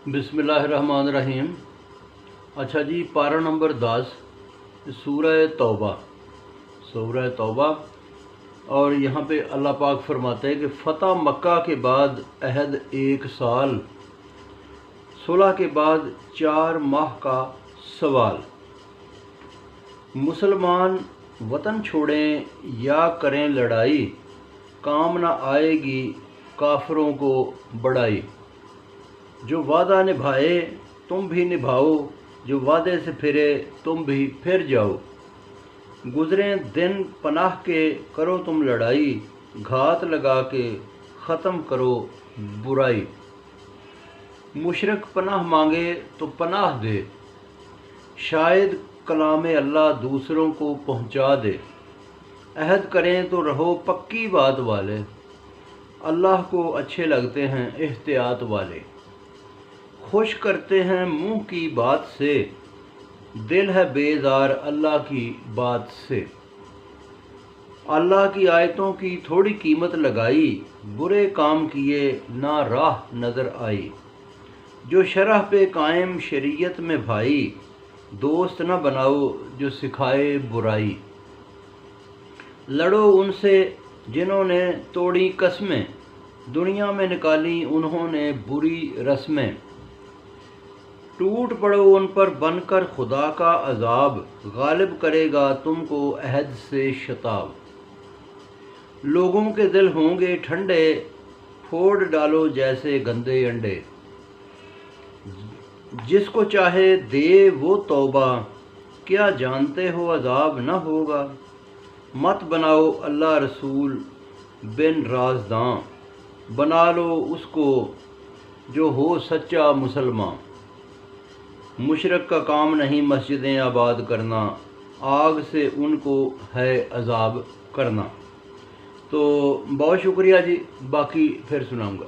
बिस्मिल्लाहिर्रहमानिर्रहीम। अच्छा जी, पारा नंबर 10 सूरह तौबा। और यहाँ पे अल्लाह पाक फरमाते हैं कि फ़तह मक्का के बाद अहद 1 साल, सुलह के बाद 4 माह का सवाल। मुसलमान वतन छोड़ें या करें लड़ाई, काम न आएगी काफिरों को बड़ाई। जो वादा निभाए तुम भी निभाओ, जो वादे से फिरे तुम भी फिर जाओ। गुज़रें दिन पनाह के करो तुम लड़ाई, घात लगा के ख़त्म करो बुराई। मुशरिक पनाह मांगे तो पनाह दे, शायद कलाम अल्लाह दूसरों को पहुँचा दे। अहद करें तो रहो पक्की बात वाले, अल्लाह को अच्छे लगते हैं एहतियात वाले। खुश करते हैं मुंह की बात से, दिल है बेजार अल्लाह की बात से। अल्लाह की आयतों की थोड़ी कीमत लगाई, बुरे काम किए ना राह नज़र आई। जो शरह पे कायम शरीयत में भाई, दोस्त न बनाओ जो सिखाए बुराई। लड़ो उनसे जिन्होंने तोड़ी कस्में, दुनिया में निकाली उन्होंने बुरी रस्में। टूट पड़ो उन पर बनकर खुदा का अजाब, गालिब करेगा तुमको अहद से शताब। लोगों के दिल होंगे ठंडे, फोड़ डालो जैसे गंदे अंडे। जिसको चाहे दे वो तौबा, क्या जानते हो अजाब न होगा। मत बनाओ अल्लाह रसूल बिन राज़दां, बना लो उसको जो हो सच्चा मुसलमान। मुशरिक का काम नहीं मस्जिदें आबाद करना, आग से उनको है अजाब करना। तो बहुत शुक्रिया जी, बाकी फिर सुनाऊंगा।